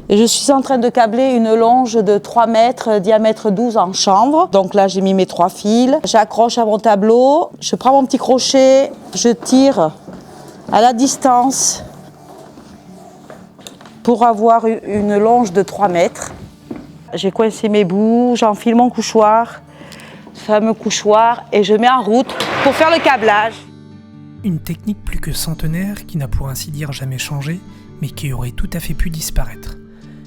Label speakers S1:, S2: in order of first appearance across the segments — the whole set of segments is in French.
S1: Et je suis en train de câbler une longe de 3 mètres, diamètre 12 en chanvre. Donc là, j'ai mis mes 3 fils. J'accroche à mon tableau, je prends mon petit crochet, je tire à la distance pour avoir une longe de 3 mètres. J'ai coincé mes bouts, j'enfile mon couchoir, ce fameux couchoir, et je mets en route pour faire le câblage.
S2: Une technique plus que centenaire qui n'a pour ainsi dire jamais changé, mais qui aurait tout à fait pu disparaître.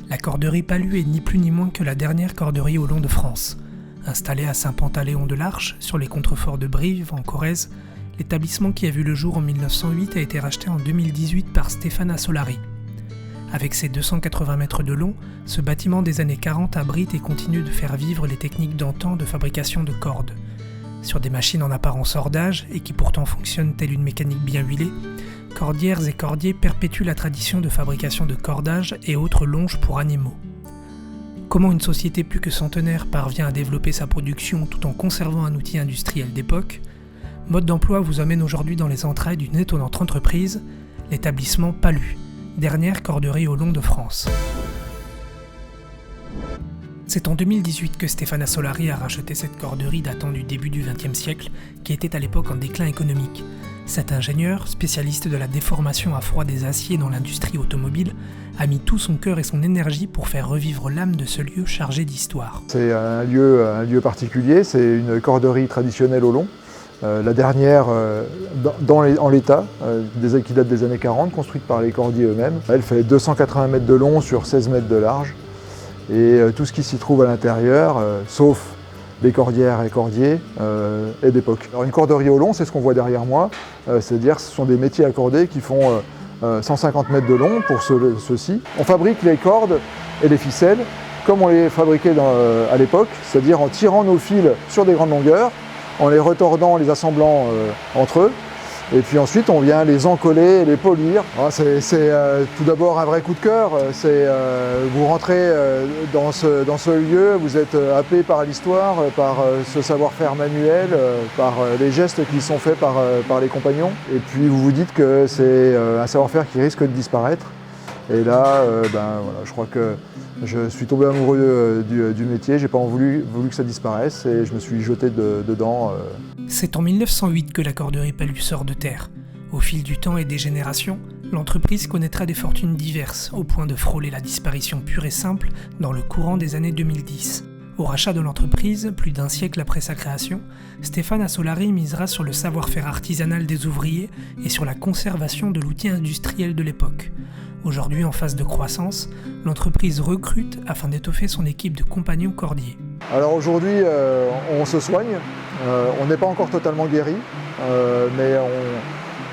S2: La corderie Palu est ni plus ni moins que la dernière corderie au long de France. Installée à Saint-Pantaléon-de-l'Arche, sur les contreforts de Brive, en Corrèze, l'établissement qui a vu le jour en 1908 a été racheté en 2018 par Stéphane Assolari. Avec ses 280 mètres de long, ce bâtiment des années 40 abrite et continue de faire vivre les techniques d'antan de fabrication de cordes. Sur des machines en apparent hors d'âge et qui pourtant fonctionnent telle une mécanique bien huilée, cordières et cordiers perpétuent la tradition de fabrication de cordages et autres longes pour animaux. Comment une société plus que centenaire parvient à développer sa production tout en conservant un outil industriel d'époque? Mode d'emploi vous amène aujourd'hui dans les entrailles d'une étonnante entreprise, l'établissement Palu, dernière corderie au long de France. C'est en 2018 que Stéphane Assolari a racheté cette corderie datant du début du XXe siècle, qui était à l'époque en déclin économique. Cet ingénieur, spécialiste de la déformation à froid des aciers dans l'industrie automobile, a mis tout son cœur et son énergie pour faire revivre l'âme de ce lieu chargé d'histoire.
S3: C'est un lieu particulier, c'est une corderie traditionnelle au long. La dernière en l'état, qui date des années 40, construite par les cordiers eux-mêmes. Elle fait 280 mètres de long sur 16 mètres de large. Et tout ce qui s'y trouve à l'intérieur, sauf les cordières et cordiers, est d'époque. Alors une corderie au long, c'est ce qu'on voit derrière moi, c'est-à-dire que ce sont des métiers accordés qui font 150 mètres de long pour ceux-ci. On fabrique les cordes et les ficelles comme on les fabriquait à l'époque, c'est-à-dire en tirant nos fils sur des grandes longueurs, en les retordant, les assemblant entre eux. Et puis ensuite, on vient les encoller et les polir. C'est tout d'abord un vrai coup de cœur. Vous rentrez dans ce lieu, vous êtes happé par l'histoire, par ce savoir-faire manuel, par les gestes qui sont faits par les compagnons. Et puis vous vous dites que c'est un savoir-faire qui risque de disparaître. Et là, je crois que je suis tombé amoureux du métier, j'ai pas voulu que ça disparaisse et je me suis jeté dedans.
S2: C'est en 1908 que la corderie Palu sort de terre. Au fil du temps et des générations, l'entreprise connaîtra des fortunes diverses, au point de frôler la disparition pure et simple dans le courant des années 2010. Au rachat de l'entreprise, plus d'un siècle après sa création, Stéphane Assolari misera sur le savoir-faire artisanal des ouvriers et sur la conservation de l'outil industriel de l'époque. Aujourd'hui en phase de croissance, l'entreprise recrute afin d'étoffer son équipe de compagnons cordiers.
S3: Alors aujourd'hui, on se soigne, on n'est pas encore totalement guéri, mais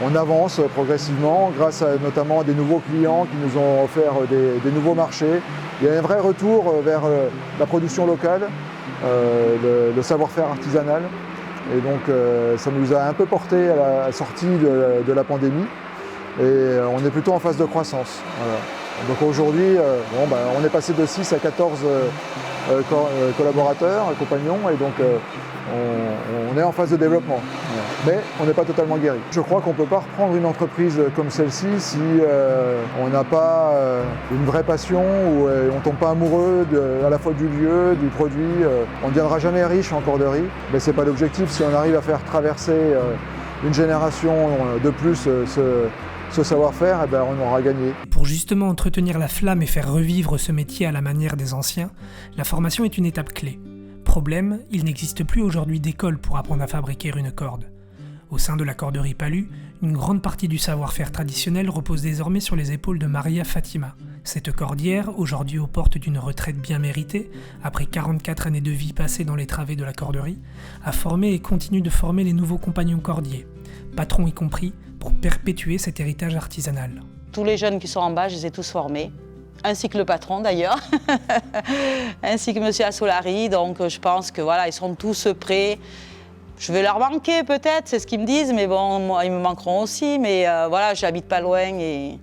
S3: on avance progressivement grâce notamment à des nouveaux clients qui nous ont offert des nouveaux marchés. Il y a un vrai retour vers la production locale, le savoir-faire artisanal. Et donc ça nous a un peu porté à la sortie de la pandémie. Et on est plutôt en phase de croissance. Voilà. Donc aujourd'hui, on est passé de 6 à 14 collaborateurs, compagnons, et donc on est en phase de développement. Mais on n'est pas totalement guéri. Je crois qu'on ne peut pas reprendre une entreprise comme celle-ci si on n'a pas une vraie passion ou on ne tombe pas amoureux à la fois du lieu, du produit. On ne deviendra jamais riche en corderie, mais ce n'est pas l'objectif. Si on arrive à faire traverser une génération de plus ce savoir-faire, on aura gagné.
S2: Pour justement entretenir la flamme et faire revivre ce métier à la manière des anciens, la formation est une étape clé. Problème, il n'existe plus aujourd'hui d'école pour apprendre à fabriquer une corde. Au sein de la corderie Palu, une grande partie du savoir-faire traditionnel repose désormais sur les épaules de Maria Fatima. Cette cordière, aujourd'hui aux portes d'une retraite bien méritée, après 44 années de vie passées dans les travées de la corderie, a formé et continue de former les nouveaux compagnons cordiers, patrons y compris, pour perpétuer cet héritage artisanal.
S1: Tous les jeunes qui sont en bas, je les ai tous formés, ainsi que le patron d'ailleurs, ainsi que M. Assolari. Donc je pense que voilà, ils sont tous prêts. Je vais leur manquer peut-être, c'est ce qu'ils me disent, mais bon, moi, ils me manqueront aussi. Mais voilà, j'habite pas loin et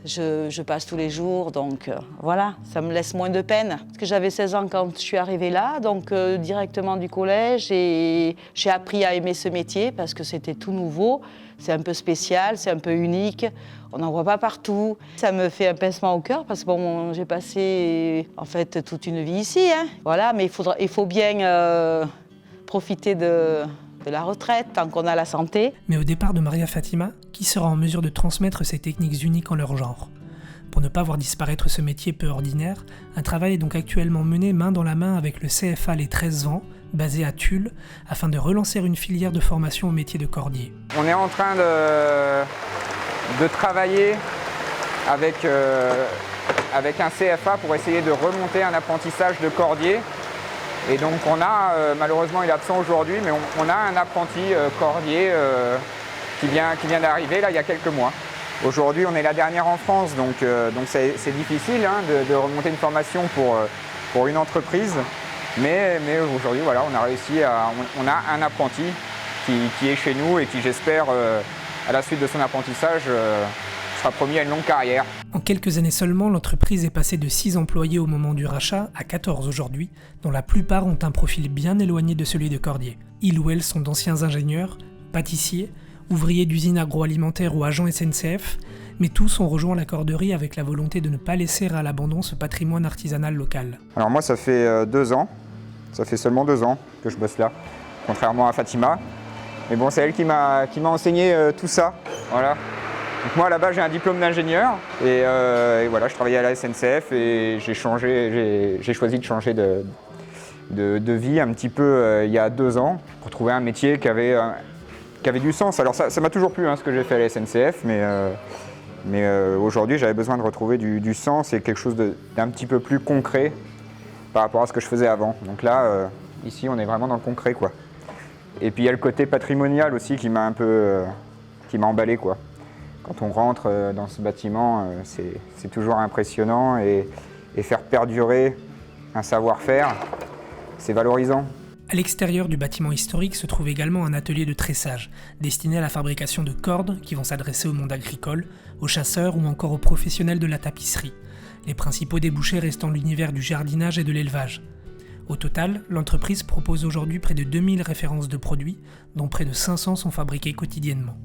S1: Je passe tous les jours, donc voilà, ça me laisse moins de peine. Parce que j'avais 16 ans quand je suis arrivée là, donc directement du collège, et j'ai appris à aimer ce métier parce que c'était tout nouveau. C'est un peu spécial, c'est un peu unique, on n'en voit pas partout. Ça me fait un pincement au cœur parce que bon, j'ai passé en fait toute une vie ici. Voilà, mais il faut bien profiter de la retraite tant qu'on a la santé.
S2: Mais au départ de Maria Fatima, qui sera en mesure de transmettre ces techniques uniques en leur genre? Pour ne pas voir disparaître ce métier peu ordinaire, un travail est donc actuellement mené main dans la main avec le CFA Les 13 Vents, basé à Tulle, afin de relancer une filière de formation au métier de cordier.
S4: On est en train de travailler avec un CFA pour essayer de remonter un apprentissage de cordier. Et donc on a, malheureusement il est absent aujourd'hui, mais on a un apprenti cordier qui vient d'arriver là il y a quelques mois. Aujourd'hui on est la dernière en France, donc c'est difficile de remonter une formation pour une entreprise. Mais aujourd'hui voilà, on a un apprenti qui est chez nous et qui j'espère à la suite de son apprentissage sera promis à une longue carrière.
S2: En quelques années seulement, l'entreprise est passée de 6 employés au moment du rachat à 14 aujourd'hui, dont la plupart ont un profil bien éloigné de celui de cordier. Ils ou elles sont d'anciens ingénieurs, pâtissiers, ouvriers d'usines agroalimentaires ou agents SNCF, mais tous ont rejoint la corderie avec la volonté de ne pas laisser à l'abandon ce patrimoine artisanal local.
S4: Alors moi ça fait 2 ans, ça fait seulement 2 ans que je bosse là, contrairement à Fatima. Mais bon, c'est elle qui m'a enseigné tout ça, voilà. Donc moi là-bas j'ai un diplôme d'ingénieur et voilà, je travaillais à la SNCF et j'ai choisi de changer de vie un petit peu il y a 2 ans pour trouver un métier qui avait du sens. Alors ça m'a toujours plu ce que j'ai fait à la SNCF, mais aujourd'hui j'avais besoin de retrouver du sens et quelque chose d'un petit peu plus concret par rapport à ce que je faisais avant. Donc là, ici on est vraiment dans le concret quoi. Et puis il y a le côté patrimonial aussi qui m'a emballé quoi. Quand on rentre dans ce bâtiment, c'est toujours impressionnant et faire perdurer un savoir-faire, c'est valorisant.
S2: À l'extérieur du bâtiment historique se trouve également un atelier de tressage, destiné à la fabrication de cordes qui vont s'adresser au monde agricole, aux chasseurs ou encore aux professionnels de la tapisserie, les principaux débouchés restant l'univers du jardinage et de l'élevage. Au total, l'entreprise propose aujourd'hui près de 2000 références de produits, dont près de 500 sont fabriquées quotidiennement.